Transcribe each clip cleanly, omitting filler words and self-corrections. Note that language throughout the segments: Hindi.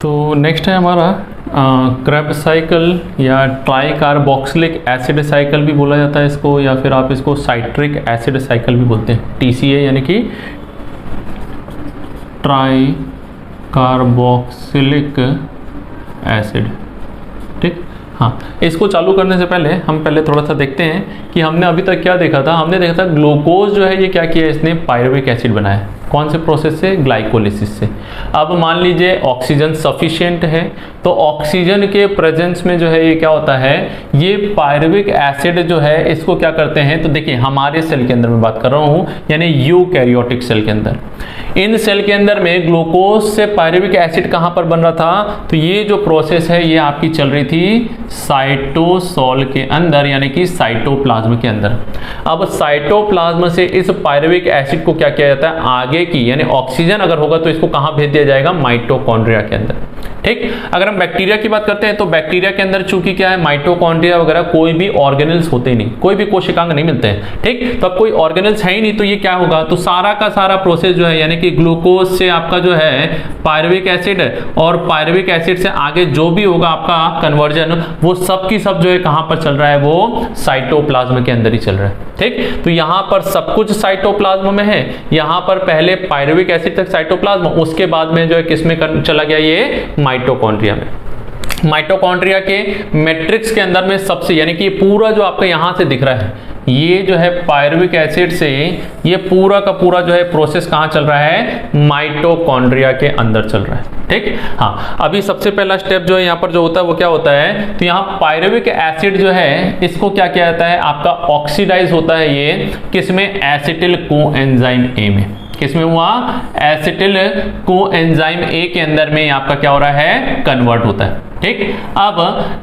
तो नेक्स्ट है हमारा क्रैब साइकिल या ट्राई कार्बोक्सिलिक एसिड साइकिल भी बोला जाता है इसको, या फिर आप इसको साइट्रिक एसिड साइकिल भी बोलते हैं, TCA यानी कि ट्राई कार्बोक्सिलिक एसिड। ठीक, हाँ, इसको चालू करने से पहले हम थोड़ा सा देखते हैं कि हमने अभी तक क्या देखा था। हमने देखा था ग्लूकोज जो है ये क्या किया, इसने पायरुविक एसिड बनाया। कौन से प्रोसेस से? ग्लाइकोलिसिस से। अब मान लीजिए ऑक्सीजन सफिशिएंट है, तो ऑक्सीजन के प्रेजेंस में जो है ये क्या होता है, ये पायरुविक एसिड जो है इसको क्या करते हैं, तो देखिए हमारे सेल के अंदर मैं बात कर रहा हूँ, यानी यूकैरियोटिक सेल के अंदर, इन सेल के अंदर में ग्लूकोज से पायरुविक एसिड कहाँ पर बन रहा था, तो ये जो प्रोसेस है ये आपकी चल रही थी साइटोसोल के अंदर, यानी कि साइटोप्लाज्म के अंदर। अब साइटोप्लाज्म से इस पायरुविक एसिड को क्या किया जाता है, आगे की यानी ऑक्सीजन अगर होगा तो इसको कहाँ भेज दिया जाएगा, माइटोकॉन्ड्रिया के अंदर। ठीक, अगर हम बैक्टीरिया की बात करते हैं तो बैक्टीरिया के अंदर चूंकि क्या है, माइटोकॉन्ड्रिया वगैरह कोई भी ऑर्गेनल्स होते ही नहीं, कोई भी कोशिकांग नहीं मिलते हैं। ठीक, तो अब कोई ऑर्गेनल्स है ही नहीं, तो ये क्या होगा, तो सारा का सारा प्रोसेस जो है यानी कि ग्लूकोज से आपका जो है पायरुविक एसिड और पायरुविक एसिड से आगे जो भी होगा आपका कन्वर्जन, वो सब की सब जो है कहां पर चल रहा है, वो साइटोप्लाज्म के अंदर ही चल रहा है। ठीक, तो यहां पर सब कुछ साइटोप्लाज्म में है, यहां पर पहले पायरुविक एसिड तक साइटोप्लाज्म, उसके बाद में जो है किसमें चला गया, ये माइटोकॉन्ड्रिया में। माइटोकॉन्ड्रिया के मैट्रिक्स के अंदर में सबसे यानी कि पूरा जो आपका यहां से दिख रहा है, ये जो है पायरुविक एसिड से ये पूरा का पूरा जो है प्रोसेस कहां चल रहा है, माइटोकॉन्ड्रिया के अंदर चल रहा है। ठीक, हाँ, अभी सबसे पहला स्टेप जो है यहाँ पर जो होता है वो क्या होता है, तो यहाँ पायरुविक एसिड जो है इसको क्या किया जाता है, आपका ऑक्सीडाइज होता है ये किसमें, एसिटिल कोएंजाइम ए में। किसमें हुआ, एसिटिल कोएंजाइम ए के अंदर में आपका क्या हो रहा है, कन्वर्ट होता है। ठीक, अब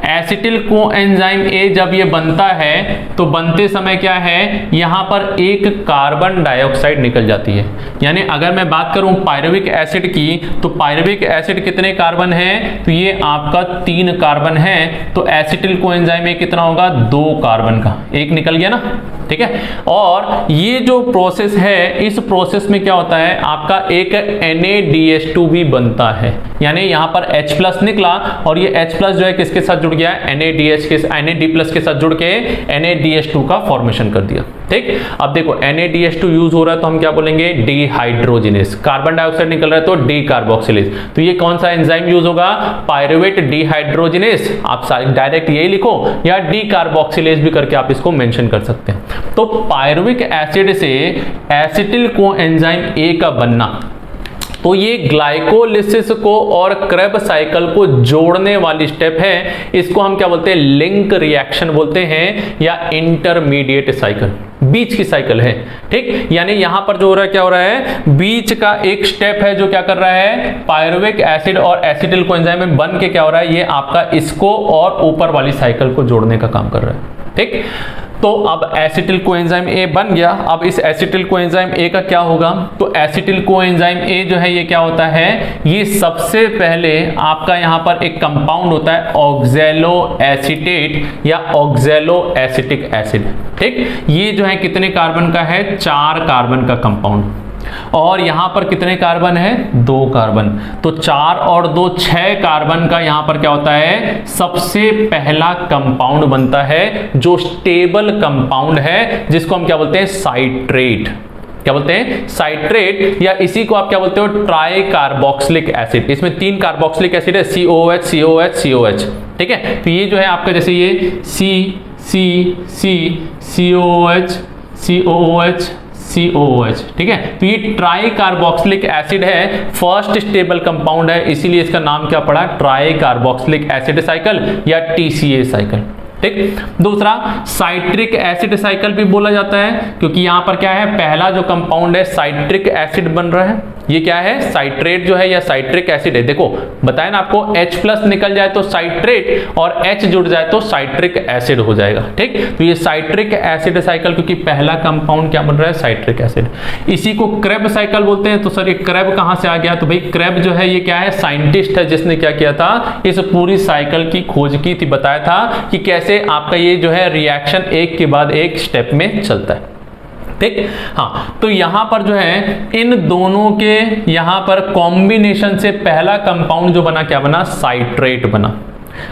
एसिटिल कोएंजाइम ए जब ये बनता है तो बनते समय क्या है, यहां पर एक कार्बन डाइऑक्साइड निकल जाती है। यानी अगर मैं बात करूं पायरुविक एसिड की, तो पायरुविक एसिड कितने कार्बन है, तो ये आपका 3 कार्बन है, तो एसिटिल कोएंजाइम ए कितना होगा, 2 कार्बन का, एक निकल गया ना। ठीक है, और ये जो प्रोसेस है, इस प्रोसेस में क्या होता है, आपका एक NADH2 भी बनता है, यानी यहां पर H+ निकला और ये H+ जो है किसके साथ जुड़ गया, NAD+ के साथ जुड़ के NADH2 का फॉर्मेशन कर दिया। ठीक, अब देखो NADH2 यूज हो रहा है तो हम क्या बोलेंगे, डिहाइड्रोजिनेस, कार्बन डाइऑक्साइड निकल रहा है तो डी कार्बोक्सिलेज, तो ये कौन सा एंजाइम यूज होगा, पायरुवेट डिहाइड्रोजिनेस। आप डायरेक्ट यही लिखो या डी कार्बोक्सिलेज भी करके आप इसको मेंशन कर सकते हैं। तो पायरुविक एसिड से एसिटिल कोएंजाइम ए का बनना, तो ये ग्लाइकोलिसिस को और क्रेब साइकिल को जोड़ने वाली स्टेप है, इसको हम क्या बोलते हैं, लिंक रिएक्शन बोलते हैं या इंटरमीडिएट साइकिल, बीच की साइकिल है। ठीक, यानी यहां पर जो हो रहा है, क्या हो रहा है, बीच का एक स्टेप है जो क्या कर रहा है, पायरुविक एसिड और एसिटिल कोएंजाइम में बन के क्या हो रहा है, ये आपका इसको और ऊपर वाली साइकिल को जोड़ने का काम कर रहा है। ठीक, तो अब एसिटिल कोएंजाइम ए बन गया। अब इस एसिटिल कोएंजाइम ए का क्या होगा, तो एसिटिल कोएंजाइम ए जो है ये क्या होता है, ये सबसे पहले आपका यहां पर एक कंपाउंड होता है ऑक्सैलो एसीटेट या ऑक्सैलो एसिटिक एसिड। ठीक, ये जो है कितने कार्बन का है, 4 कार्बन का कंपाउंड, और यहां पर कितने कार्बन है, 2 कार्बन, तो 4 और 2 6 कार्बन का यहां पर क्या होता है, सबसे पहला कंपाउंड बनता है जो स्टेबल कंपाउंड है, जिसको हम क्या बोलते हैं, साइट्रेट। क्या बोलते हैं, साइट्रेट, या इसी को आप क्या बोलते हो, ट्राई कार्बोक्सिलिक एसिड। इसमें 3 कार्बोक्सिलिक एसिड है, COOH COOH COH। ठीक है, तो ये जो है आपका जैसे ये COOH COOH COOH। ठीक है, तो ये ट्राई कार्बोक्सिलिक एसिड है, फर्स्ट स्टेबल कंपाउंड है, इसीलिए इसका नाम क्या पड़ा, ट्राई कार्बोक्सिलिक एसिड साइकिल या TCA साइकिल। ठीक, दूसरा साइट्रिक एसिड साइकिल भी बोला जाता है, क्योंकि यहां पर क्या है, पहला जो कंपाउंड है साइट्रिक एसिड बन रहा है, ये क्या है, साइट्रेट जो है या साइट्रिक एसिड है। देखो बताया ना आपको, H+ निकल जाए तो साइट्रेट और H जुड़ जाए तो साइट्रिक एसिड हो जाएगा। ठीक, तो ये साइट्रिक एसिड साइकिल, क्योंकि पहला कंपाउंड क्या बन रहा है, साइट्रिक एसिड। इसी को क्रेब साइकिल बोलते हैं। तो सर ये क्रेब कहां से आ गया, तो भाई क्रेब जो है ये क्या है, साइंटिस्ट है जिसने क्या किया था, इस पूरी साइकिल की खोज की थी, बताया था कि कैसे आपका ये जो है रिएक्शन एक के बाद एक स्टेप में चलता है। ठीक। हाँ, तो यहाँ पर जो है इन दोनों के यहाँ पर कॉम्बिनेशन से पहला कंपाउंड जो बना, क्या बना, साइट्रेट बना।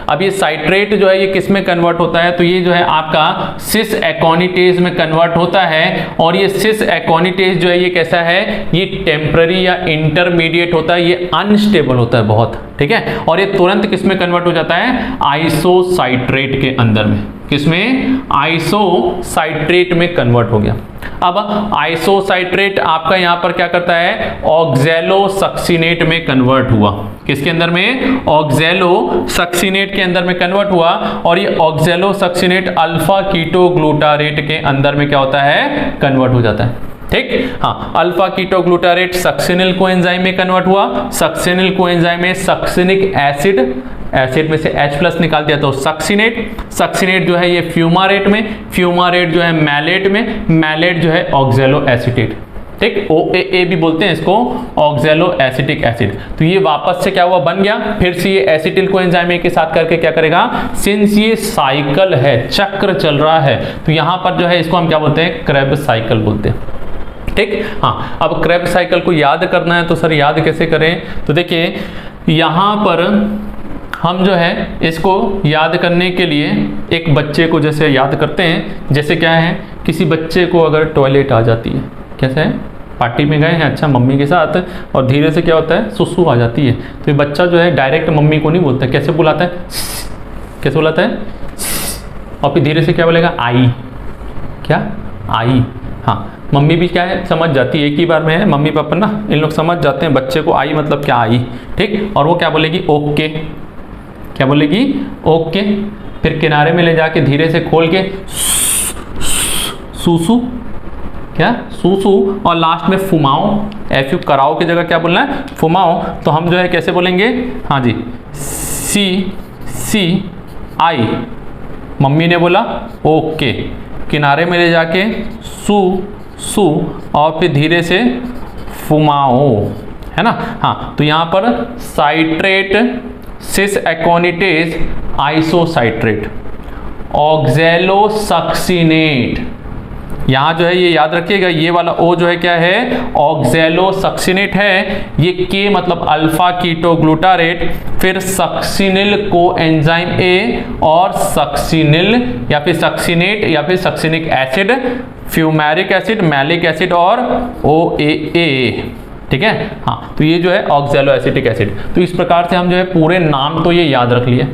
अब ये साइट्रेट जो है ये किस में कन्वर्ट होता है, तो ये जो है आपका सिस एकोनिटेज में कन्वर्ट होता है। और ये सिस एकोनिटेज जो है ये कैसा है, ये टेम्पररी या इंटरमीडिएट होता है, ये अनस्टेबल होता है बहुत, ठीक है। और ये तुरंत किस में कन्वर्ट हो जाता है, आइसोसाइट्रेट के अंदर में, किसमें, आइसोसाइट्रेट में कन्वर्ट हो गया। अब आइसोसाइट्रेट आपका यहां पर क्या करता है, ऑक्सैलोसक्सिनेट में कन्वर्ट हुआ। किसके अंदर में, ऑक्सैलोसक्सिनेट के अंदर में कन्वर्ट हुआ। और ये ऑक्सैलोसक्सिनेट अल्फा कीटोग्लूटारेट के अंदर में क्या होता है, कन्वर्ट हो जाता है, ठीक। हाँ, अल्फा कीटोग्लूटारेट सक्सिनिल कोएंजाइम में कन्वर्ट हुआ। सक्सिनिल कोएंजाइम में सक्सिनिक एसिड, एसिड में से H+ निकाल दिया तो सक्सिनेट, सक्सिनेट जो है ये फ्यूमारेट में, फ्यूमारेट जो है मैलेट में, मैलेट जो है ऑक्सैलो एसिटेट, ठीक, OAA भी बोलते हैं इसको, ऑक्सैलो एसिटिक एसिड। तो ये वापस से क्या हुआ, बन गया। फिर से ये एसिटिल कोएंजाइम के साथ करके क्या करेगा, सिंस ये साइकिल है, चक्र चल रहा है, तो यहां पर जो है इसको हम क्या बोलते हैं, क्रेब्स साइकिल बोलते हैं, ठीक। हाँ, अब क्रेब्स साइकिल को याद करना है तो सर याद कैसे करें, तो देखिए यहां पर हम जो है इसको याद करने के लिए एक बच्चे को जैसे याद करते हैं, जैसे क्या है, किसी बच्चे को अगर टॉयलेट आ जाती है, कैसे है, पार्टी में गए हैं अच्छा मम्मी के साथ, और धीरे से क्या होता है, सुसु आ जाती है, तो ये बच्चा जो है डायरेक्ट मम्मी को नहीं बोलता, कैसे बुलाता है, कैसे बुलाता है, और फिर धीरे से क्या बोलेगा, आई, क्या, आई। हाँ, मम्मी भी क्या है, समझ जाती है, एक ही बार में है, मम्मी पापा ना इन लोग समझ जाते हैं बच्चे को आई मतलब क्या, आई, ठीक। और वो क्या बोलेगी, ओके, क्या बोलेगी, ओके। फिर किनारे में ले जाके धीरे से खोल के सूसू, क्या, सूसू, और लास्ट में फुमाओ, FU कराओ की जगह क्या बोलना है, फुमाओ। तो हम जो है कैसे बोलेंगे, हाँ जी, सी आई, मम्मी ने बोला ओके, किनारे में ले जाके सू, और फिर धीरे से फुमाओ, है ना। हाँ, तो यहाँ पर साइट्रेट, सिस एकोनिटेज, आइसोसाइट्रेट, ऑक्सैलोसक्सिनेट, यहाँ जो है ये याद रखिएगा, ये वाला O जो है क्या है, ऑक्सैलोसक्सिनेट है, ये K मतलब अल्फा कीटोग्लूटारेट, फिर सक्सिनिल कोएंजाइम A और सक्सिनिल या फिर सक्सिनेट या फिर succinic acid, fumaric acid, malic acid और OAA, ठीक है। हाँ, तो ये जो है ऑक्सैलो एसिटिक एसिड। तो इस प्रकार से हम जो है पूरे नाम तो ये याद रख लिए,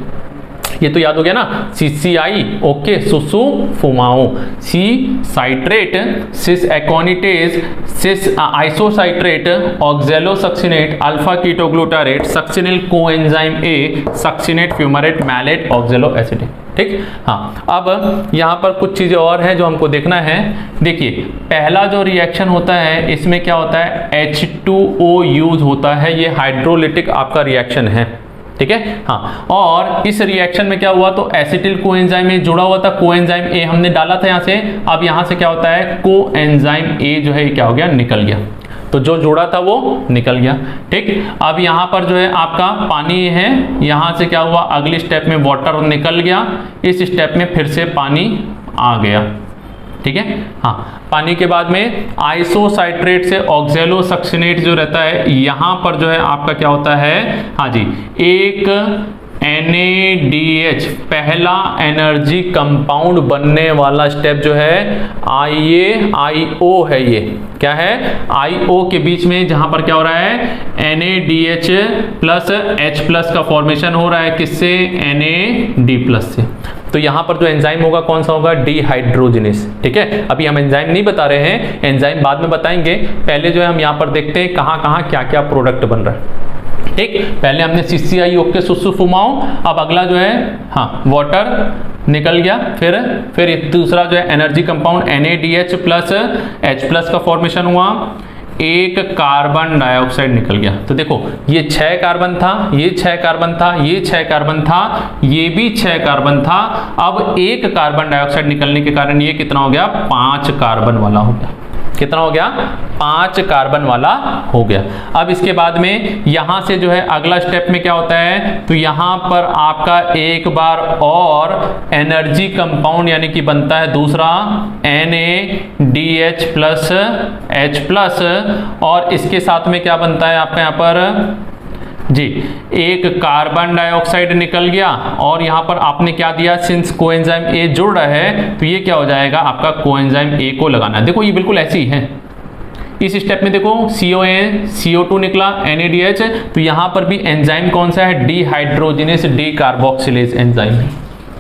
ये तो याद हो गया ना, CCI, ओके, सुसु, फुमाओ, C citrate, cis aconitase, cis isocitrate, oxalosuccinate, alpha ketoglutarate, succinyl coenzyme A, succinate, fumarate, malate, oxalo acetic, ठीक। हाँ, अब यहाँ पर कुछ चीज़ें और हैं जो हमको देखना है। देखिए, पहला जो रिएक्शन होता है इसमें क्या होता है, H2O यूज होता है, ये हाइड्रोलिटिक आपका रिएक्शन है, ठीक है। हाँ, और इस रिएक्शन में क्या हुआ, तो एसिटिल कोएंजाइम ए जुड़ा हुआ था, कोएंजाइम ए हमने डाला था यहाँ से, अब यहाँ से क्या होता है, कोएंजाइम ए जो है क्या हो गया, निकल गया, तो जो जोड़ा था वो निकल गया, ठीक। अब यहाँ पर जो है आपका पानी है, यहाँ से क्या हुआ, अगली स्टेप में वाटर निकल गया, इस स्टेप में फिर से पानी आ गया, ठीक है। हाँ, पानी के बाद में आइसोसाइट्रेट से ऑक्सैलोसक्सिनेट जो रहता है, यहाँ पर जो है आपका क्या होता है, हाँ जी, एक NADH पहला एनर्जी कंपाउंड बनने वाला स्टेप जो है IO है, ये क्या है, IO के बीच में जहां पर क्या हो रहा है, NADH प्लस H+ का फॉर्मेशन हो रहा है, किससे, NAD+ से। तो यहाँ पर जो एंजाइम होगा कौन सा होगा, डिहाइड्रोजिनेस, ठीक है। अभी हम एंजाइम नहीं बता रहे हैं, एंजाइम बाद में बताएंगे, पहले जो है हम यहाँ पर देखते हैं कहाँ कहाँ क्या क्या प्रोडक्ट बन रहा है, ठीक। पहले हमने CCI ओके सुसु फुमाओ, अब अगला जो है, हाँ, वाटर निकल गया, फिर दूसरा जो है energy compound NADH plus H+ का फॉर्मेशन हुआ, एक कार्बन डाइऑक्साइड निकल गया। तो देखो, ये 6 कार्बन था, ये 6 कार्बन था, ये 6 कार्बन था, ये भी 6 कार्बन था, अब एक कार्बन डाइऑक्साइड निकलने के कारण ये कितना हो गया, 5 कार्बन वाला हो गया, कितना हो गया, 5 कार्बन वाला हो गया। अब इसके बाद में यहां से जो है अगला स्टेप में क्या होता है, तो यहां पर आपका एक बार और एनर्जी कंपाउंड यानी कि बनता है दूसरा NaDH प्लस H प्लस, और इसके साथ में क्या बनता है आपका यहाँ पर जी, एक कार्बन डाइऑक्साइड निकल गया, और यहां पर आपने क्या दिया, सिंस कोएंजाइम ए जुड़ रहा है तो ये क्या हो जाएगा आपका कोएंजाइम ए को लगाना है। देखो ये बिल्कुल ऐसे ही है। इस स्टेप में देखो CON CO2 निकला NaDH, तो यहां पर भी एंजाइम कौन सा है, डिहाइड्रोजिनेस डी कार्बोक्सिलेज एंजाइम है।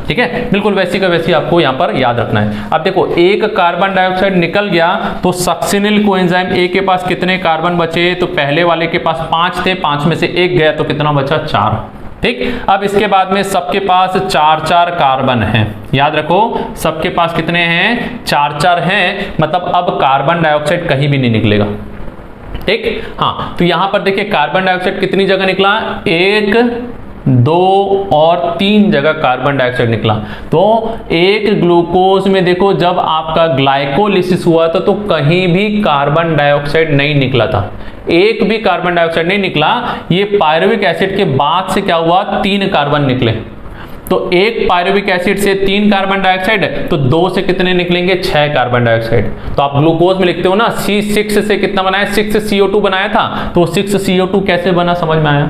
ठीक है, बिल्कुल वैसी का वैसी आपको यहां पर याद रखना है। अब देखो एक कार्बन डाइऑक्साइड निकल गया तो सक्सिनिल कोएंजाइम ए के पास कितने कार्बन बचे, तो पहले वाले के पास 5 थे, 5 में से एक गया तो कितना बचा, 4। ठीक, अब इसके बाद में सबके पास 4-4 कार्बन हैं। याद रखो सबके पास कितने हैं, 4-4 हैं, मतलब अब कार्बन डाइऑक्साइड कहीं भी नहीं निकलेगा। ठीक, हाँ, तो यहां पर देखिए कार्बन डाइऑक्साइड कितनी जगह निकला, 1, 2 और 3 जगह कार्बन डाइऑक्साइड निकला। तो एक ग्लूकोज में देखो जब आपका ग्लाइकोलिसिस हुआ था तो कहीं भी कार्बन डाइऑक्साइड नहीं निकला था, एक भी कार्बन डाइऑक्साइड नहीं निकला। ये पायरुविक एसिड के बाद से क्या हुआ, 3 कार्बन निकले। तो एक पायरुविक एसिड से 3 कार्बन डाइऑक्साइड, तो 2 से कितने निकलेंगे, 6 कार्बन डाइऑक्साइड। तो आप ग्लूकोज में लिखते हो ना C6 से कितना बनाया, 6 CO2 बनाया था, तो 6 CO2 कैसे बना, समझ में आया।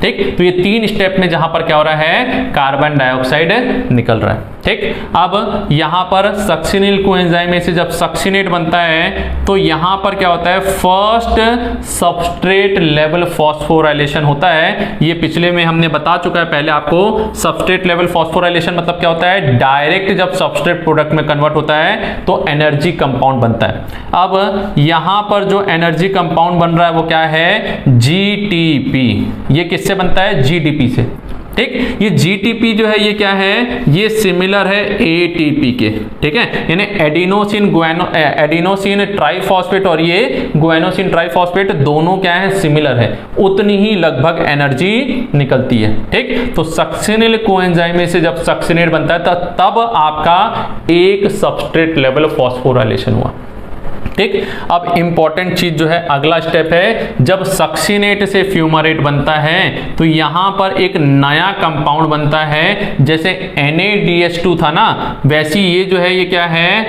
ठीक, तो ये 3 स्टेप में जहां पर क्या हो रहा है, कार्बन डाइऑक्साइड निकल रहा है। ठीक, अब यहां पर सक्सिनिल कोएंजाइम में से जब सक्सिनेट बनता है तो यहां पर क्या होता है, फर्स्ट सबस्ट्रेट लेवल फॉस्फोराइलेशन होता है। ये पिछले में हमने बता चुका है पहले आपको। सबस्ट्रेट लेवल फॉस्फोराइलेशन मतलब क्या होता है, डायरेक्ट जब सबस्ट्रेट प्रोडक्ट में कन्वर्ट होता है तो एनर्जी कंपाउंड बनता है। अब यहां पर जो एनर्जी कंपाउंड बन रहा है वो क्या है, GTP। ये किससे बनता है, GDP से। ठीक, ये GTP जो है ये क्या है, ये सिमिलर है ATP के। ठीक है, यानी एडिनोसिन ट्राइफॉस्फेट और ये गुआनोसिन ट्राइफॉस्फेट दोनों क्या है, सिमिलर है, उतनी ही लगभग एनर्जी निकलती है। ठीक, तो सक्सिनिल कोएंजाइम में से जब सक्सिनेट बनता है तब आपका एक सबस्ट्रेट लेवल फॉस्फोराइलेशन हुआ। ठीक, अब इंपॉर्टेंट चीज जो है अगला स्टेप है, जब सक्सिनेट से फ्यूमारेट बनता है तो यहां पर एक नया कंपाउंड बनता है। जैसे NaDH2 था ना, वैसी ये जो है ये क्या है,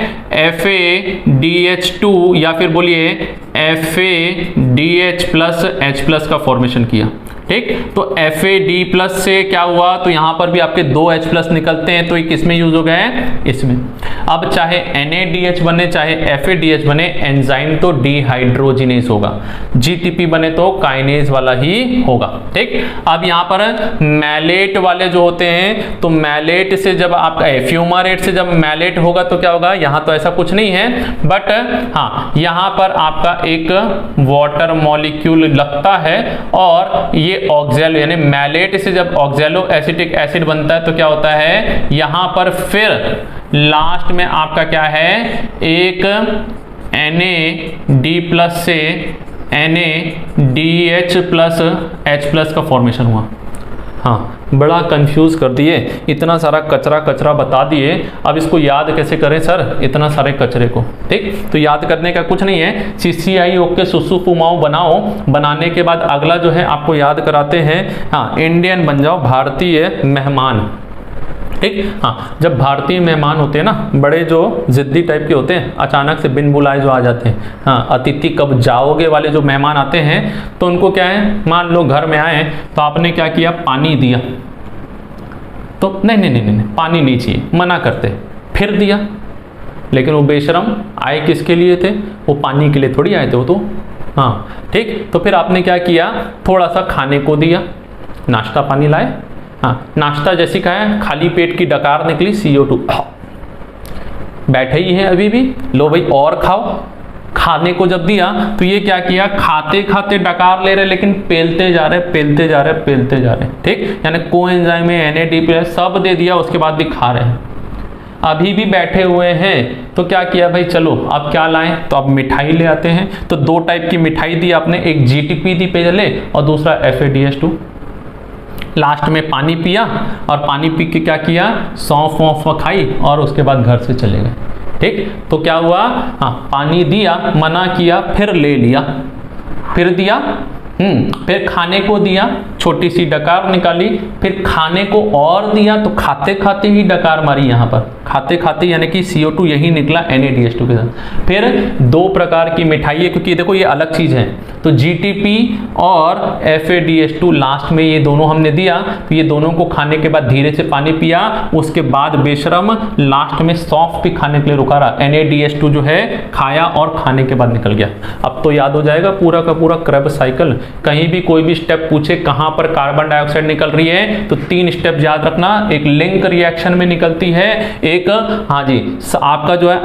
FADH2 या फिर बोलिए FADH प्लस H प्लस का फॉर्मेशन किया। ठीक, तो FAD प्लस से क्या हुआ, तो यहां पर भी आपके 2 H प्लस निकलते हैं, तो ये किस में यूज हो गए हैं, इसमें। अब चाहे NaDH बने चाहे FADH बने, एंजाइम तो डिहाइड्रोजिनेज होगा, GTP बने तो काइनेज वाला ही होगा। ठीक, अब यहां पर मैलेट वाले जो होते हैं, तो मैलेट से जब आपका फ्यूमारेट से जब मैलेट होगा तो क्या होगा, यहां तो ऐसा कुछ नहीं है, बट हाँ यहां पर आपका एक वाटर मॉलिक्यूल लगता है, और ये ऑक्सैलो यानी मैलेट से जब ऑक्सैलो एसिटिक एसिड बनता है तो क्या होता है, यहां पर फिर लास्ट में आपका क्या है, एक NaD प्लस से NaDH प्लस H प्लस का फॉर्मेशन हुआ। हाँ, बड़ा कंफ्यूज कर दिए, इतना सारा कचरा बता दिए, अब इसको याद कैसे करें सर, इतना सारे कचरे को। ठीक, तो याद करने का कुछ नहीं है, CCI ओके सुसु फुमाओ बनाओ, बनाने के बाद अगला जो है आपको याद कराते हैं, हाँ इंडियन बन जाओ, भारतीय मेहमान। ठीक, हाँ, जब भारतीय मेहमान होते हैं ना, बड़े जो जिद्दी टाइप के होते हैं, अचानक से बिन बुलाए जो आ जाते हैं, हाँ अतिथि कब जाओगे वाले जो मेहमान आते हैं, तो उनको क्या है, मान लो घर में आए तो आपने क्या किया, पानी दिया, तो नहीं पानी नहीं चाहिए, मना करते, फिर दिया, लेकिन वो बेशरम आए किसके लिए थे, वो पानी के लिए थोड़ी आए थे वो तो। हाँ ठीक, तो फिर आपने क्या किया, थोड़ा सा खाने को दिया, नाश्ता पानी लाए। हाँ, नाश्ता जैसी खाया, खाली पेट की डकार निकली, CO2 बैठे ही है अभी भी, लो भाई और खाओ। खाने को जब दिया तो ये क्या किया, खाते खाते डकार ले रहे, लेकिन पेलते जा रहे। ठीक, यानी कोएंजाइम में NAD+ सब दे दिया, उसके बाद भी खा रहे हैं, अभी भी बैठे हुए हैं। तो क्या किया भाई, चलो अब क्या लाएं, तो अब मिठाई ले आते हैं। तो 2 टाइप की मिठाई दी आपने, एक GTP दी पहले और दूसरा FADH2। लास्ट में पानी पिया, और पानी पी के क्या किया, सौंफ वौंफ खाई और उसके बाद घर से चले गए। ठीक, तो क्या हुआ, हाँ पानी दिया, मना किया, फिर ले लिया, फिर दिया, फिर खाने को दिया, छोटी सी डकार निकाली, फिर खाने को और दिया, तो खाते खाते ही डकार मारी यहाँ पर, खाते खाते यानी कि CO2 यही निकला NaDH2 के साथ। फिर दो प्रकार की मिठाई है, क्योंकि देखो ये अलग चीज़ है, तो GTP और FADH2 लास्ट में ये दोनों हमने दिया, तो ये दोनों को खाने के बाद धीरे से पानी पिया, उसके बाद बेशरम लास्ट में सॉफ्ट भी खाने के लिए रुका रहा, NaDH2 जो है खाया और खाने के बाद निकल गया। अब तो याद हो जाएगा पूरा का पूरा क्रेब्स साइकिल। कहीं भी कोई भी स्टेप पूछे कहां पर कार्बन डाइऑक्साइड निकल रही है, तो 3 स्टेप याद रखना, एक लिंक रिएक्शन में निकलती है, एक हाँ जी आपका जो है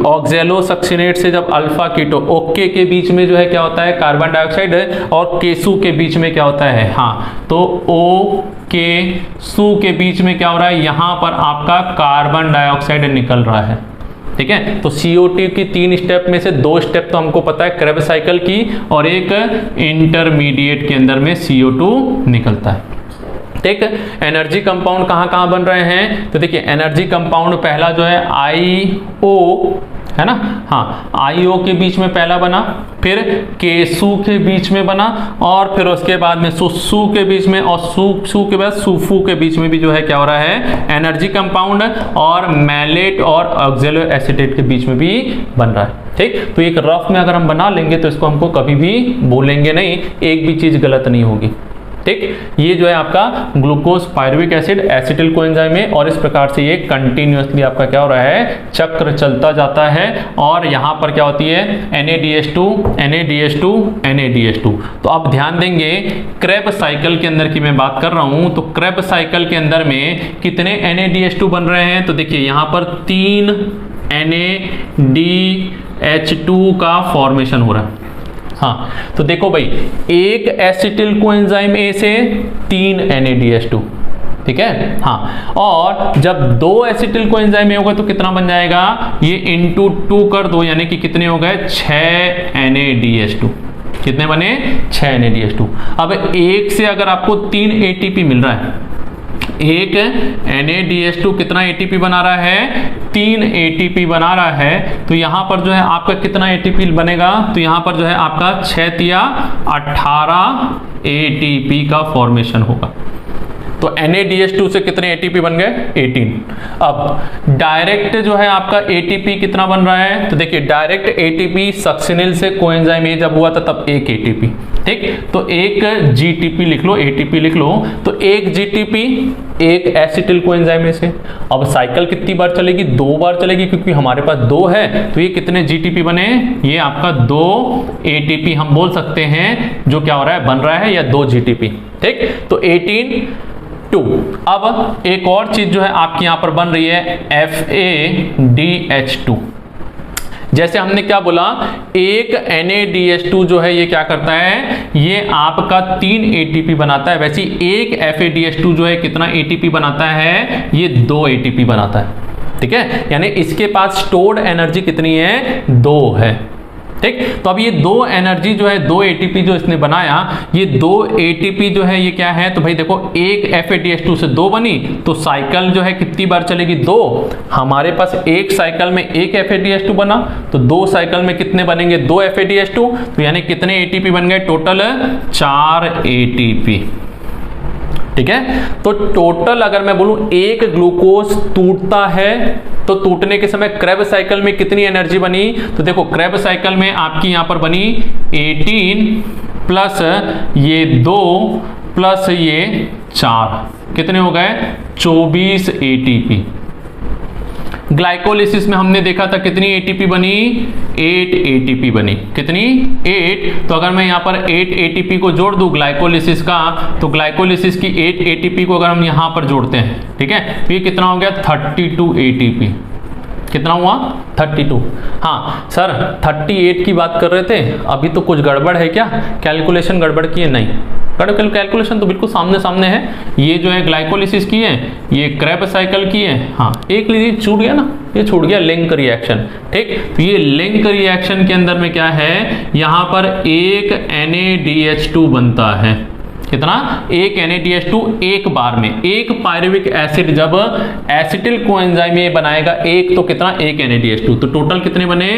ऑक्जेलो सक्सिनेट से जब अल्फा कीटो ओके के बीच में जो है क्या होता है कार्बन डाइऑक्साइड, और केसु के बीच में क्या होता है, हाँ तो ओ के सु के बीच में क्या हो रहा है, यहां पर आपका कार्बन डाइऑक्साइड निकल रहा है। ठीक है, तो CO2 की 3 स्टेप में से 2 स्टेप तो हमको पता है क्रेब्स साइकिल की, और एक इंटरमीडिएट के अंदर में CO2 निकलता है। ठीक, एनर्जी कंपाउंड कहाँ कहाँ बन रहे हैं, तो देखिए एनर्जी कंपाउंड पहला जो है IO है ना, हाँ IO के बीच में पहला बना, फिर केसु के बीच में बना, और फिर उसके बाद में सु के बीच में, और सु के बाद सुफु के बीच में भी जो है क्या हो रहा है एनर्जी कंपाउंड, और मैलेट और ऑक्जेलो एसीटेट के बीच में भी बन रहा है। ठीक, तो एक रफ में अगर हम बना लेंगे तो इसको हमको कभी भी भूलेंगे नहीं, एक भी चीज गलत नहीं होगी। ठीक, ये जो है आपका glucose pyruvic acid acetyl coenzyme है, और इस प्रकार से ये कंटिन्यूअसली आपका क्या हो रहा है चक्र चलता जाता है, और यहाँ पर क्या होती है NaDH2 NaDH2 NaDH2। तो आप ध्यान देंगे क्रेब्स साइकिल के अंदर की मैं बात कर रहा हूँ, तो क्रेब्स साइकिल के अंदर में कितने NaDH2 बन रहे हैं, तो देखिए यहाँ पर 3 NaDH2 का फॉर्मेशन हो रहा है। हाँ, तो देखो भाई एक एसिटिल कोएंजाइम A से 3 NaDH2, ठीक है, हाँ, और जब 2 एसिटिल कोएंजाइम A होगा तो कितना बन जाएगा, ये इंटू 2 कर दो, यानी कि कितने हो गए 6 NaDH2। कितने बने 6 NaDH2। अब एक से अगर आपको 3 ATP मिल रहा है, एक NaDH2 कितना ATP बना रहा है 3 ATP बना रहा है, तो यहां पर जो है आपका कितना ATP बनेगा, तो यहां पर जो है आपका 6 तिया 18 ATP का फॉर्मेशन होगा। तो NaDH2 से कितने ATP बन गए 18। अब डायरेक्ट जो है आपका ATP कितना बन रहा है, तो देखिए डायरेक्ट ATP सक्सिनिल से कोएंजाइम A जब हुआ था तब 1 ATP। ठीक, तो एक GTP लिख लो, ATP लिख लो, तो एक GTP एक एसिटिल कोएंजाइम से। अब साइकिल कितनी बार चलेगी, 2 बार चलेगी, क्योंकि हमारे पास 2 है, तो ये कितने GTP बने, ये आपका 2 ATP हम बोल सकते हैं जो क्या हो रहा है बन रहा है, या 2 GTP। ठीक, तो 18 2। अब एक और चीज जो है आपकी यहां पर बन रही है FADH2। जैसे हमने क्या बोला, एक NaDH2 जो है ये क्या करता है, ये आपका 3 ATP बनाता है, वैसे एक FADH2 जो है कितना ATP बनाता है, ये 2 ATP बनाता है। ठीक है, यानी इसके पास स्टोर्ड एनर्जी कितनी है 2 है। ठीक, तो अब ये 2 एनर्जी जो है 2 ATP जो इसने बनाया, ये 2 ATP जो है ये क्या है, तो भाई देखो एक FADH2 से 2 बनी, तो साइकिल जो है कितनी बार चलेगी 2। हमारे पास एक साइकिल में एक FADH2 बना, तो 2 साइकिल में कितने बनेंगे 2 FADH2, तो यानी कितने ATP बन गए टोटल 4 ATP। ठीक है, तो टोटल अगर मैं बोलूं एक ग्लूकोज टूटता है तो टूटने के समय क्रेब्स साइकिल में कितनी एनर्जी बनी, तो देखो क्रेब्स साइकिल में आपकी यहां पर बनी 18 प्लस ये 2 प्लस ये 4, कितने हो गए 24 ATP। ग्लाइकोलिसिस में हमने देखा था कितनी ATP बनी 8 ATP बनी, कितनी 8। तो अगर मैं यहाँ पर 8 ATP को जोड़ दूं ग्लाइकोलिसिस का, तो ग्लाइकोलिसिस की 8 ATP को अगर हम यहाँ पर जोड़ते हैं, ठीक है, तो ये कितना हो गया 32 ATP। कितना हुआ 32। हाँ सर 38 की बात कर रहे थे, अभी तो कुछ गड़बड़ है क्या, कैलकुलेशन गड़बड़ की है, नहीं कैलकुलेशन तो बिल्कुल सामने सामने है। ये जो है ग्लाइकोलिसिस की है, ये क्रेब्स साइकिल की है। हाँ एक लीजिए छूट गया ना, ये छूट गया लिंक रिएक्शन। ठीक, तो ये लिंक रिएक्शन के अंदर में क्या है, यहाँ पर एक NaDH2 बनता है। कितना, एक NADH2 एक बार में। एक पायरुविक एसिड जब एसिटिल कोएंजाइम ये बनाएगा एक, तो कितना, एक NADH2। तो टोटल कितने बने,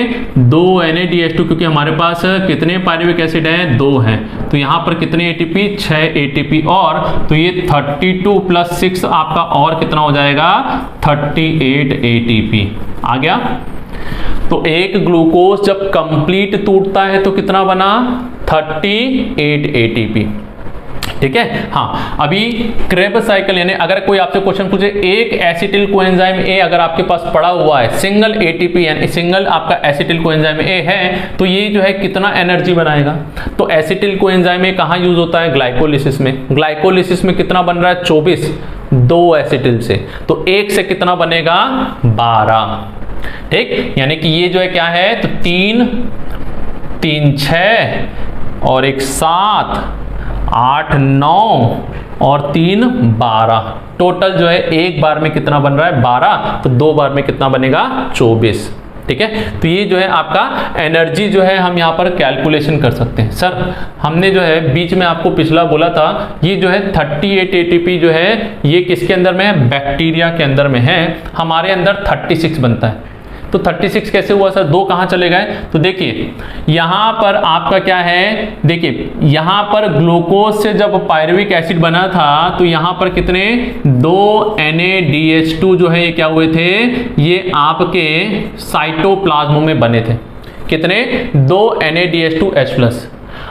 2 NADH2, क्योंकि हमारे पास कितने पायरुविक एसिड हैं, 2 हैं। तो यहाँ पर कितने ATP, 6 ATP, और तो ये 32 + 6 आपका और कितना हो जाएगा, 38 ATP आ गया। तो एक ग्लूकोज जब कंप्लीट टूटता है तो कितना बना, 38 ATP। ठीक है। हाँ, अभी क्रेब्स साइकिल, यानी अगर कोई आपसे क्वेश्चन पूछे एक एसिटिल कोएंजाइम ए अगर आपके पास पड़ा हुआ है, सिंगल ATP यानी सिंगल आपका एसिटिल कोएंजाइम ए है, तो ये जो है कितना एनर्जी बनाएगा। तो एसिटिल कोएंजाइम ए कहाँ यूज होता है, ग्लाइकोलिसिस में। ग्लाइकोलिसिस में कितना बन रहा है, 24, 2 एसिटिल से, तो एक से कितना बनेगा, 12। ठीक, यानी कि ये जो है क्या है, तो 3 3 6 और 1 7 8 9 और 3 12, टोटल जो है एक बार में कितना बन रहा है, 12, तो 2 बार में कितना बनेगा, 24। ठीक है। तो ये जो है आपका एनर्जी जो है हम यहाँ पर कैलकुलेशन कर सकते हैं। सर हमने जो है बीच में आपको पिछला बोला था, ये जो है 38 ATP जो है ये किसके अंदर में है, बैक्टीरिया के अंदर में है, हमारे अंदर 36 बनता है। तो 36 कैसे हुआ सर, 2 कहाँ चले गए, तो देखिए यहाँ पर आपका क्या है, देखिए यहाँ पर ग्लूकोज से जब पायरुविक एसिड बना था तो यहाँ पर कितने, 2 NADH2 जो है ये क्या हुए थे, ये आपके साइटोप्लाज्म में बने थे। कितने, 2 NADH2H+।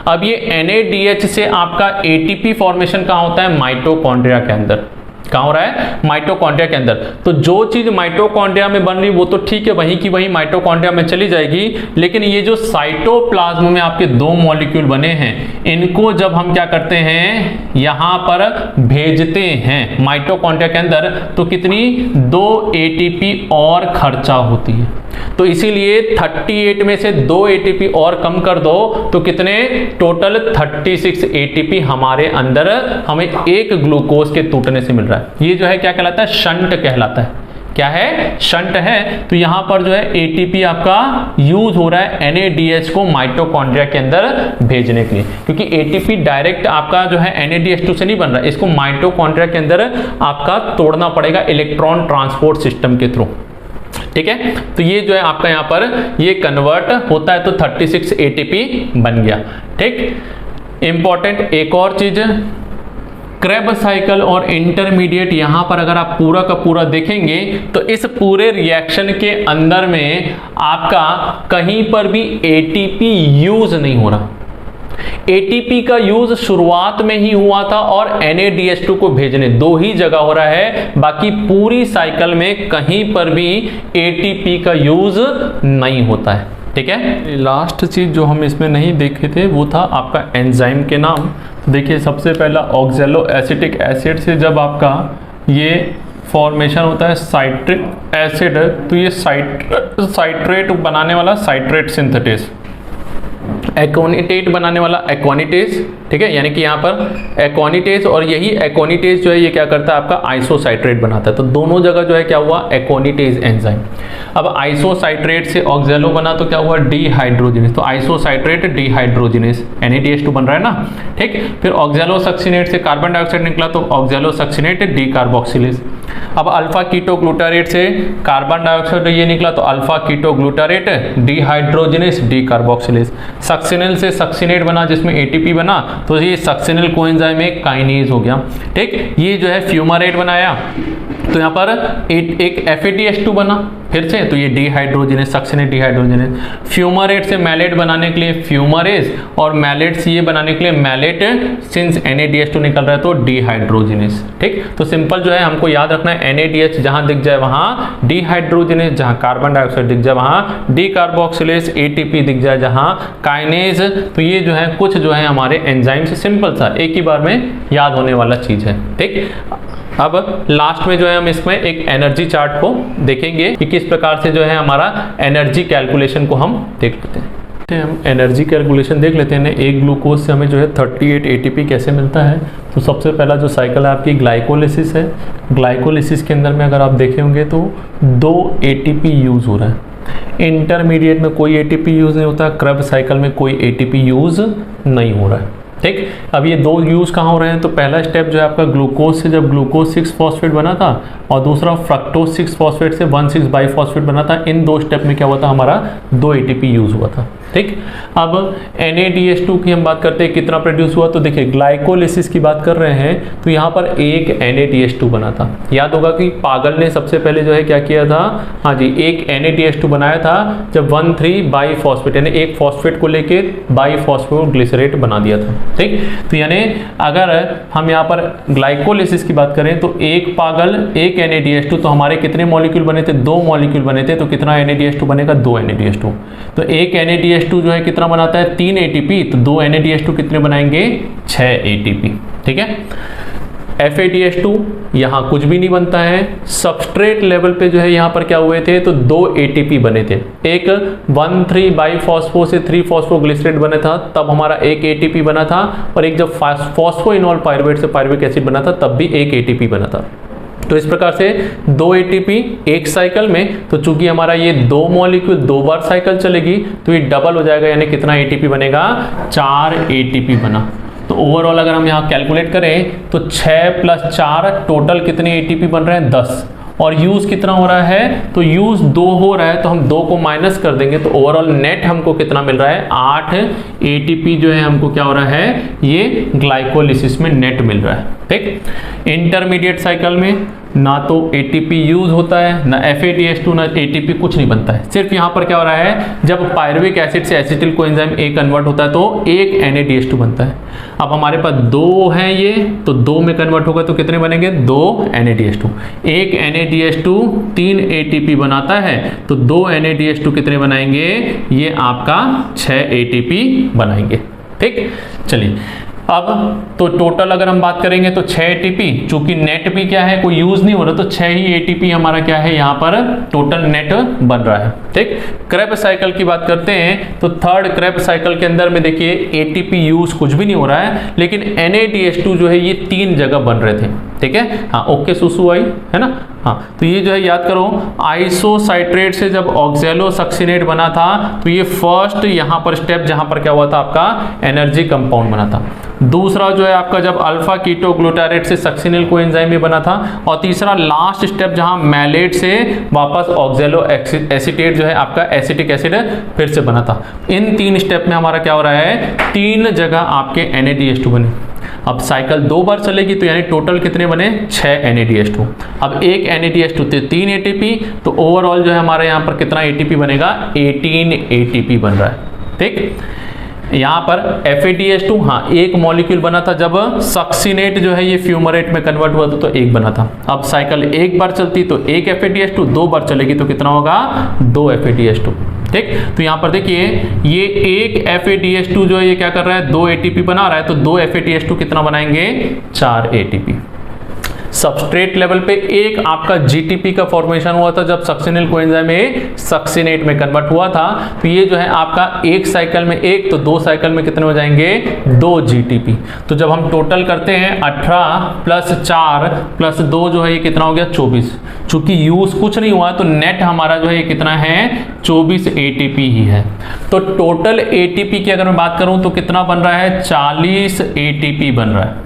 अब ये NADH से आपका ATP फॉर्मेशन कहाँ होता है, माइटोकॉन्ड्रिया के अंदर। कहाँ हो रहा है, माइटोकॉन्ड्रिया के अंदर। तो जो चीज माइटोकॉन्ड्रिया में बन रही वो तो ठीक है, वहीं की वहीं माइटोकॉन्ड्रिया में चली जाएगी, लेकिन ये जो साइटोप्लाज्म में आपके 2 मॉलिक्यूल बने हैं, इनको जब हम क्या करते हैं, यहाँ पर भेजते हैं माइटोकॉन्ड्रिया के अंदर, तो कितनी, 2 ATP और खर्चा होती है। तो इसीलिए 38 में से 2 ATP और कम कर दो तो कितने, टोटल 36 ATP हमारे अंदर हमें एक ग्लूकोज के टूटने से मिल रहा है। ये जो है क्या कहलाता है, शंट कहलाता है। क्या है, शंट है। तो यहां पर जो है ATP आपका यूज हो रहा है NADH को माइटोकॉन्ड्रिया के अंदर भेजने के लिए, क्योंकि ATP डायरेक्ट आपका जो है NADH2 से नहीं बन रहा है, इसको माइटोकॉन्ड्रिया के अंदर आपका तोड़ना पड़ेगा इलेक्ट्रॉन ट्रांसपोर्ट सिस्टम के थ्रू। ठीक है। तो ये जो है आपका यहाँ पर ये कन्वर्ट होता है तो 36 ATP बन गया। ठीक, इंपॉर्टेंट एक और चीज, क्रेब्स साइकिल और इंटरमीडिएट, यहां पर अगर आप पूरा का पूरा देखेंगे तो इस पूरे रिएक्शन के अंदर में आपका कहीं पर भी ATP यूज नहीं हो रहा। ATP का यूज शुरुआत में ही हुआ था और NADH2 को भेजने 2 ही जगह हो रहा है, बाकी पूरी साइकिल में कहीं पर भी ATP का यूज नहीं होता है। ठीक है। लास्ट चीज जो हम इसमें नहीं देखे थे वो था आपका एंजाइम के नाम। देखिए सबसे पहला ऑक्जेलो एसिटिक एसिड से जब आपका ये फॉर्मेशन होता है साइट्रिक एसिड, तो ये साइट्रेट बनाने वाला साइट्रेट सिंथेटेस, एक्वानिटेट बनाने वाला एक्वानिटेज। ठीक है, यानी कि यहाँ पर एक्वानिटेज, और यही एक्वानिटेज जो है ये क्या करता है, आपका आइसोसाइट्रेट बनाता है। तो दोनों जगह जो है क्या हुआ, एक्वानिटेज एंजाइम। अब आइसोसाइट्रेट से ऑक्जेलो बना तो क्या हुआ, डीहाइड्रोजिनेस। तो आइसोसाइट्रेट डीहाइड्रोजिनेस NADH2 बन रहा है ना। ठीक, फिर ऑक्जेलो सक्सिनेट से कार्बन डाइऑक्साइड निकला तो ऑक्जेलो सक्सिनेट डीकार्बोक्सिलेज। अब अल्फा कीटो ग्लूटारेट से कार्बन डाइऑक्साइड ये निकला तो alpha ketoglutarate dehydrogenase decarboxylase. Succinyl से सक्सिनेट बना जिसमें ATP बना, तो ये सक्सिनल कोएंजाइम में काइनेज हो गया। ठीक, ये जो है फ्यूमारेट बनाया तो यहाँ पर एक FADH2 बना फिर से, तो ये डीहाइड्रोजिनेस, सक्सिनेट डीहाइड्रोजिनेस। फ्यूमारेट से मैलेट बनाने के लिए फ्यूमारेज, और मैलेट से ये बनाने के लिए मैलेट, सिंस NADH2 निकल रहा है तो डीहाइड्रोजिनेस। ठीक, तो सिंपल जो है हमको याद रखना है, NADH जहां दिख जाए वहां डीहाइड्रोजिनेस, जहां कार्बन डाइऑक्साइड दिख जाए वहां डीकार्बोक्सिलेज, ATP दिख जाए जहां काइनेज। तो ये जो है कुछ जो है हमारे एंजाइम से सिंपल सा एक ही बार में याद होने वाला चीज है। ठीक, अब लास्ट में जो है हम इसमें एक एनर्जी चार्ट को देखेंगे कि किस प्रकार से जो है हमारा एनर्जी कैलकुलेशन को हम देख लेते हैं। हम एनर्जी कैलकुलेशन देख लेते हैं। एक ग्लूकोज से हमें जो है 38 ATP कैसे मिलता है। तो सबसे पहला जो साइकिल है आपकी ग्लाइकोलिसिस है। ग्लाइकोलिसिस के अंदर में अगर आप देखे होंगे तो 2 ATP यूज हो रहा है। इंटरमीडिएट में कोई ATP यूज नहीं होता, क्रेब्स साइकिल में कोई ATP यूज नहीं हो रहा है। ठीक। अब ये दो यूज़ कहाँ हो रहे हैं, तो पहला स्टेप जो है आपका ग्लूकोज से जब ग्लूकोज 6 फॉस्फेट बना था और दूसरा फ्रक्टोज 6 फॉस्फेट से 1,6 बाईफॉस्फेट बना था। इन दो स्टेप में क्या हुआ था, हमारा 2 ATP यूज़ हुआ था। ठीक। अब NADH2 की हम बात करते हैं कितना प्रोड्यूस हुआ, तो देखिए ग्लाइकोलिसिस की बात कर रहे हैं तो यहाँ पर एक NADH2 बना था। याद होगा कि पागल ने सबसे पहले जो है क्या किया था, हाँ जी, एक NADH2 बनाया था जब 1,3 बाईफॉस्फेट यानी एक फॉस्फेट को लेके बाईफॉस्फोग्लिसरेट बना दिया था। ठीक। तो यानी अगर हम यहाँ पर ग्लाइकोलिसिस की बात करें तो एक पागल एक NADH2, तो हमारे कितने मॉलिक्यूल बने थे, 2 मॉलिक्यूल बने थे, तो कितना NADH2 बनेगा, 2 NADH2। तो एक NADH2 जो है कितना बनाता है, 3 ATP, तो 2 NADH2 कितने बनाएंगे, 6 ATP। ठीक है। FADH2 यहाँ कुछ भी नहीं बनता है। सबस्ट्रेट लेवल पे जो है यहाँ पर क्या हुए थे, तो 2 ATP बने थे। एक 1,3 बाईफॉस्फो से 3 फॉस्फोग्लिसरेट बना था तब हमारा एक ATP बना था, और एक जब फॉस्फोइनोल पायरुवेट से पायरुविक एसिड बना था तब भी एक ATP बना था। तो इस प्रकार से 2 ATP एक साइकिल में, तो चूंकि हमारा ये 2 मॉलिक्यूल 2 बार साइकिल चलेगी तो ये डबल हो जाएगा, यानी कितना ATP बनेगा, 4 ATP बना। तो ओवरऑल अगर हम यहाँ कैलकुलेट करें तो 6 + 4 टोटल कितने ATP बन रहे हैं, 10। और यूज़ कितना हो रहा है, तो यूज़ 2 हो रहा है, तो हम 2 को माइनस कर देंगे तो ओवरऑल नेट हमको कितना मिल रहा है, 8 ATP जो है हमको क्या हो रहा है, ये ग्लाइकोलिसिस में नेट मिल रहा है। ठीक। इंटरमीडिएट साइकिल में ना तो ATP यूज होता है, ना FADH2, ना ATP, कुछ नहीं बनता है। सिर्फ यहाँ पर क्या हो रहा है, जब पायरुविक एसिड से एसिटिल कोएंजाइम A कन्वर्ट होता है तो एक NADH2 बनता है। अब हमारे पास 2 हैं ये, तो 2 में कन्वर्ट होगा तो कितने बनेंगे, 2 NADH2। एक NADH2 3 ATP बनाता है, तो 2 NADH2 कितने बनाएंगे, ये आपका 6 ATP बनाएंगे। ठीक। चलिए अब तो टोटल अगर हम बात करेंगे तो 6 ATP, चूंकि नेट भी क्या है, कोई यूज नहीं हो रहा, तो 6 ही ATP हमारा क्या है, यहाँ पर टोटल नेट बन रहा है। ठीक। क्रेब्स साइकिल की बात करते हैं तो थर्ड क्रेब्स साइकिल के अंदर में देखिए ATP यूज कुछ भी नहीं हो रहा है, लेकिन NADH2 जो है ये 3 जगह बन रहे थे। ठीक है। हाँ, ओके सुसु आई है ना। हाँ, तो ये जो है याद करो, आइसोसाइट्रेट से जब ऑक्सैलोसक्सिनेट बना था तो ये फर्स्ट यहाँ पर स्टेप जहाँ पर क्या हुआ था, आपका एनर्जी कंपाउंड बना था। दूसरा जो है आपका जब अल्फा कीटोग्लूटारेट से सक्सिनिल कोएंजाइम में बना था, और तीसरा लास्ट स्टेप जहाँ मैलेट से वापस ऑक्सैलो एसीटेट जो है आपका एसिटिक एसिड फिर से बना था। इन 3 स्टेप में हमारा क्या हो रहा है, 3 जगह आपके NADH2 बने। अब साइकिल 2 बार चलेगी तो यानी टोटल कितने बने, 6 NADH2। अब एक NADH2 से 3 ATP, तो ओवरऑल जो है हमारे यहाँ पर कितना ATP बनेगा, 18 ATP बन रहा है। ठीक। यहाँ पर FADH2 हाँ एक मॉलिक्यूल बना था जब सक्सिनेट जो है ये फ्यूमरेट में कन्वर्ट हुआ था तो एक बना था। अब साइकिल 1 बार चलती तो एक FADH2, 2 बार चलेगी तो कितना होगा, 2 FADH2। ठीक। तो यहाँ पर देखिए ये एक FADH2 जो है ये क्या कर रहा है, 2 ATP बना रहा है, तो 2 FADH2 कितना बनाएंगे, 4 ATP। सबस्ट्रेट लेवल पे एक आपका GTP का फॉर्मेशन हुआ था जब सक्सिनिल कोएंजाइम में सक्सिनेट में कन्वर्ट हुआ था, तो ये जो है आपका एक साइकिल में एक, तो 2 साइकिल में कितने हो जाएंगे, 2 GTP। तो जब हम टोटल करते हैं 18 + 4 + 2 जो है ये कितना हो गया, 24। चूंकि यूज कुछ नहीं हुआ तो नेट हमारा जो है ये कितना है, 24 ATP ही है। तो टोटल ATP की अगर मैं बात करूं तो कितना बन रहा है, 40 ATP बन रहा है।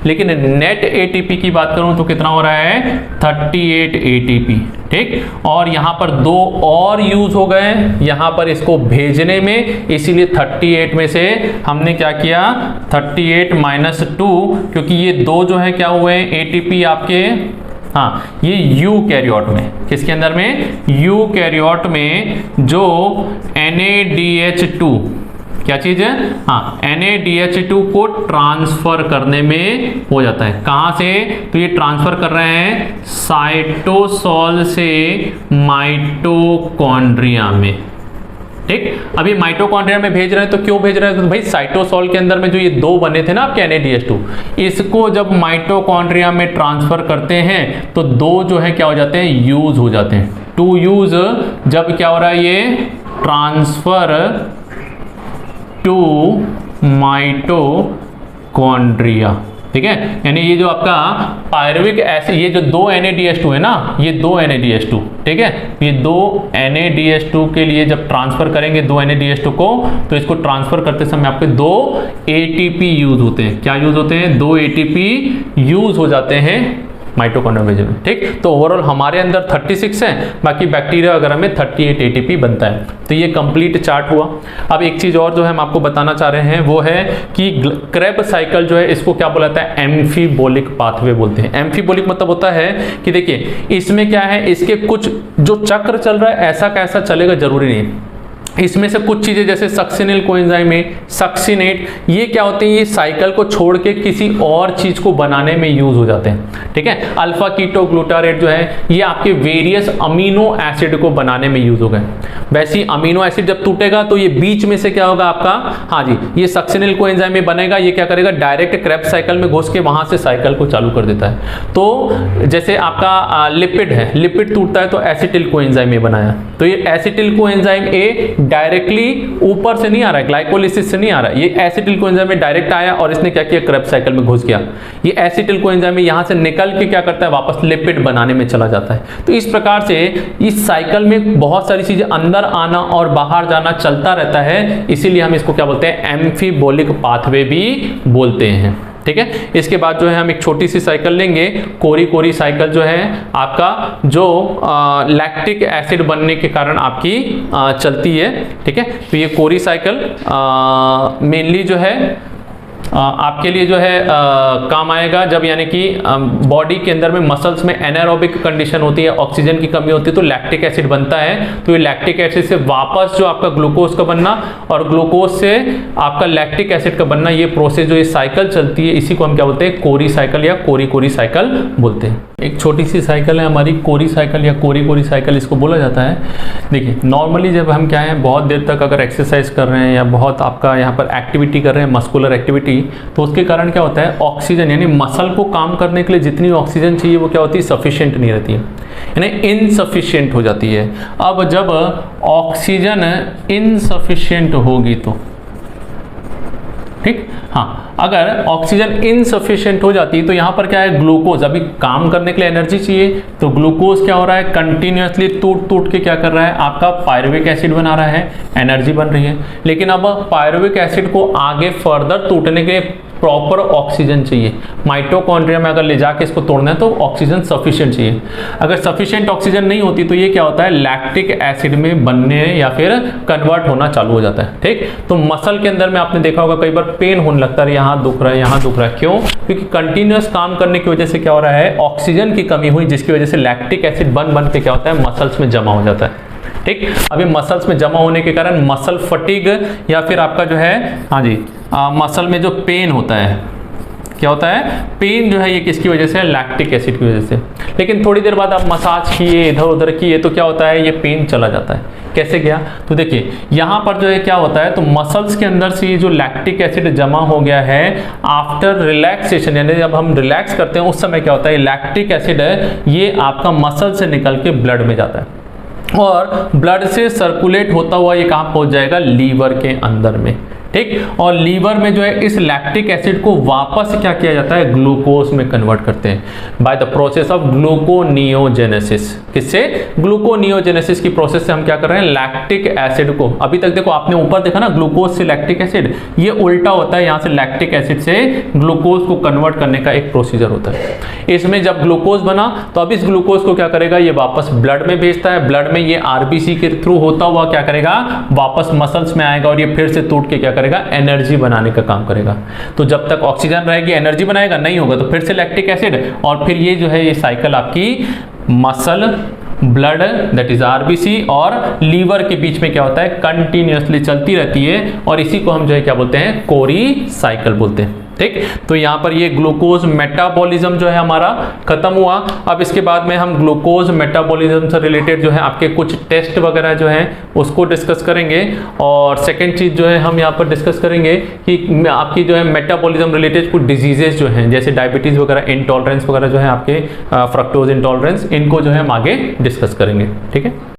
लेकिन नेट ATP की बात करूं तो कितना हो रहा है, 38 ATP। ठीक। और यहां पर 2 और यूज हो गए यहां पर इसको भेजने में, इसीलिए 38 में से हमने क्या किया, 38 - 2, क्योंकि ये 2 जो है क्या हुए ATP आपके, हाँ ये यूकैरियोट में, किसके अंदर में, यूकैरियोट में जो NADH2 क्या चीज है, हाँ NADH2 को ट्रांसफर करने में हो जाता है। कहां से, तो ये ट्रांसफर कर रहे हैं साइटोसोल से माइटोकॉन्ड्रिया में। ठीक। अभी माइटोकॉन्ड्रिया में भेज रहे हैं तो क्यों भेज रहे हैं, तो भाई साइटोसोल के अंदर में जो ये 2 बने थे ना आपके NADH2, इसको जब माइटोकॉन्ड्रिया में ट्रांसफर करते हैं तो 2 जो है क्या हो जाते हैं, यूज हो जाते हैं। 2 यूज जब क्या हो रहा है, ये ट्रांसफर टू माइटोकॉन्ड्रिया। ठीक है। यानी ये जो आपका पायरुविक एसिड, ये जो 2 NADH2 है ना, ये 2 NADH2, ठीक है, ये 2 NADH2 के लिए जब ट्रांसफर करेंगे 2 NADH2 को, तो इसको ट्रांसफर करते समय आपके 2 ATP यूज होते हैं। क्या यूज होते हैं? 2 ATP यूज हो जाते हैं माइटोकॉन्ड्रिया में, ठीक। तो ओवरऑल हमारे अंदर 36 है, बाकी बैक्टीरिया वगैरह में 38 ATP बनता है। तो ये कंप्लीट चार्ट हुआ। अब एक चीज और जो है हम आपको बताना चाह रहे हैं वो है कि क्रेब्स साइकिल जो है इसको क्या बोला जाता है? एम्फीबोलिक पाथवे बोलते हैं। एम्फीबोलिक मतलब होता है कि देखिए इसमें क्या है, इसके कुछ जो चक्र चल रहा है ऐसा कैसा चलेगा जरूरी नहीं है। इसमें से कुछ चीजें जैसे सक्सिनिल कोएंजाइम में सक्सिनेट, ये क्या होते हैं? ये साइकिल को छोड़ के किसी और चीज को बनाने में यूज हो जाते हैं, ठीक है। अल्फा कीटो ग्लूटारेट जो है ये आपके वेरियस अमीनो एसिड को बनाने में यूज हो गए। वैसे ही अमीनो एसिड जब टूटेगा तो ये बीच में से क्या होगा आपका, हाँ जी, ये सक्सिनिल कोएंजाइम में बनेगा, ये क्या करेगा? डायरेक्ट क्रेब्स साइकिल में घुस के वहां से साइकिल को चालू कर देता है। तो जैसे आपका लिपिड है, लिपिड टूटता है तो एसिटिल कोएंजाइम में बनाया, तो ये एसिटिल कोएंजाइम ए डायरेक्टली ऊपर से नहीं आ रहा है, ग्लाइकोलिसिस से नहीं आ रहा है, ये एसिटिल कोएंजाइम में डायरेक्ट आया और इसने क्या किया? क्रेब्स साइकिल में घुस गया। ये एसिटिल कोएंजाइम में यहां से निकल के क्या करता है? वापस लिपिड बनाने में चला जाता है। तो इस प्रकार से इस साइकिल में बहुत सारी चीजें अंदर आना और बाहर जाना चलता रहता है, इसीलिए हम इसको क्या बोलते हैं? एम्फीबोलिक पाथवे भी बोलते हैं, ठीक है। इसके बाद जो है हम एक छोटी सी साइकिल लेंगे, कोरी कोरी साइकिल जो है आपका, जो लैक्टिक एसिड बनने के कारण आपकी चलती है, ठीक है। तो ये कोरी साइकिल मेनली जो है आपके लिए जो है काम आएगा जब यानी कि बॉडी के अंदर में मसल्स में एनारोबिक कंडीशन होती है, ऑक्सीजन की कमी होती है, तो लैक्टिक एसिड बनता है। तो ये लैक्टिक एसिड से वापस जो आपका ग्लूकोज का बनना और ग्लूकोज से आपका लैक्टिक एसिड का बनना, ये प्रोसेस जो ये साइकिल चलती है, इसी को हम क्या बोलते हैं? कोरी साइकिल या कोरी कोरी साइकिल बोलते हैं। एक छोटी सी साइकिल है हमारी कोरी साइकिल या कोरी कोरी साइकिल इसको बोला जाता है। देखिए नॉर्मली जब हम क्या है, बहुत देर तक अगर एक्सरसाइज कर रहे हैं या बहुत आपका यहाँ पर एक्टिविटी कर रहे हैं, मस्कुलर एक्टिविटी, तो उसके कारण क्या होता है? ऑक्सीजन यानी मसल को काम करने के लिए जितनी ऑक्सीजन चाहिए वो क्या होती है? सफिशिएंट नहीं रहती है, यानी इनसफिशिएंट हो जाती है। अब जब ऑक्सीजन इनसफिशिएंट होगी तो ठीक, हाँ, अगर ऑक्सीजन इनसफिशिएंट हो जाती है तो यहाँ पर क्या है? ग्लूकोज, अभी काम करने के लिए एनर्जी चाहिए, तो ग्लूकोज क्या हो रहा है? कंटिन्यूअसली टूट टूट के क्या कर रहा है? आपका पायरुविक एसिड बना रहा है, एनर्जी बन रही है। लेकिन अब पायरुविक एसिड को आगे फर्दर टूटने के प्रॉपर ऑक्सीजन चाहिए। माइटोकॉन्ड्रिया में अगर ले जाके इसको तोड़ना है तो ऑक्सीजन सफिशिएंट चाहिए। अगर सफिशिएंट ऑक्सीजन नहीं होती तो ये क्या होता है? लैक्टिक एसिड में बनने या फिर कन्वर्ट होना चालू हो जाता है, ठीक। तो मसल के अंदर में आपने देखा होगा कई बार पेन होने लगता है, यहाँ दुख रहा है, यहाँ दुख रहा है, क्यों? क्योंकि कंटिन्यूअस काम करने की वजह से क्या हो रहा है? ऑक्सीजन की कमी हुई, जिसकी वजह से लैक्टिक एसिड बन बन के क्या होता है? मसल्स में जमा हो जाता है, ठीक। अभी मसल्स में जमा होने के कारण मसल फटीग या फिर आपका जो है, हाँ जी, मसल में जो पेन होता है, क्या होता है? पेन जो है ये किसकी वजह से? लैक्टिक एसिड की वजह से। लेकिन थोड़ी देर बाद आप मसाज किए, इधर उधर किए, तो क्या होता है? ये पेन चला जाता है। कैसे गया? तो देखिए यहाँ पर जो है क्या होता है, तो मसल्स के अंदर से ये जो लैक्टिक एसिड जमा हो गया है आफ्टर रिलैक्सेशन, यानी जब हम रिलैक्स करते हैं उस समय क्या होता है? लैक्टिक एसिड है ये आपका मसल से निकल के ब्लड में जाता है और ब्लड से सर्कुलेट होता हुआ ये कहाँ पहुंच जाएगा? लीवर के अंदर में, ठीक। और लीवर में जो है इस लैक्टिक एसिड को वापस क्या किया जाता है? ग्लूकोज में कन्वर्ट करते हैं by the process of gluconeogenesis. किससे? ग्लूकोनियोजेनेसिस की प्रोसेस से हम क्या कर रहे हैं? लैक्टिक एसिड को, अभी तक देखो आपने ऊपर देखा ना ग्लूकोज से लैक्टिक एसिड, ये उल्टा होता है, यहाँ से लैक्टिक एसिड से ग्लूकोज को कन्वर्ट करने का एक प्रोसीजर होता है। इसमें जब ग्लूकोज बना तो अब इस ग्लूकोज को क्या करेगा? ये वापस ब्लड में भेजता है, ब्लड में ये आरबीसी के थ्रू होता हुआ क्या करेगा? वापस मसल्स में आएगा और ये फिर से टूट के क्या करेगा? एनर्जी बनाने का काम करेगा। तो जब तक ऑक्सीजन रहेगी एनर्जी बनाएगा, नहीं होगा तो फिर से लैक्टिक एसिड, और फिर ये जो है ये साइकिल आपकी muscle, blood that is RBC और लीवर के बीच में क्या होता है? कंटिन्यूअसली चलती रहती है और इसी को हम जो है क्या बोलते हैं? कोरी साइकिल बोलते हैं, ठीक। तो यहाँ पर ये ग्लूकोज मेटाबॉलिज्म जो है हमारा खत्म हुआ। अब इसके बाद में हम ग्लूकोज मेटाबॉलिज्म से रिलेटेड जो है आपके कुछ टेस्ट वगैरह जो है उसको डिस्कस करेंगे। और सेकंड चीज जो है हम यहाँ पर डिस्कस करेंगे कि आपकी जो है मेटाबॉलिज्म रिलेटेड कुछ डिजीजेस जो हैं जैसे डायबिटीज वगैरह, इंटॉलरेंस वगैरह जो है आपके फ्रक्टोज इंटॉलरेंस, इनको जो है हम आगे डिस्कस करेंगे, ठीक है।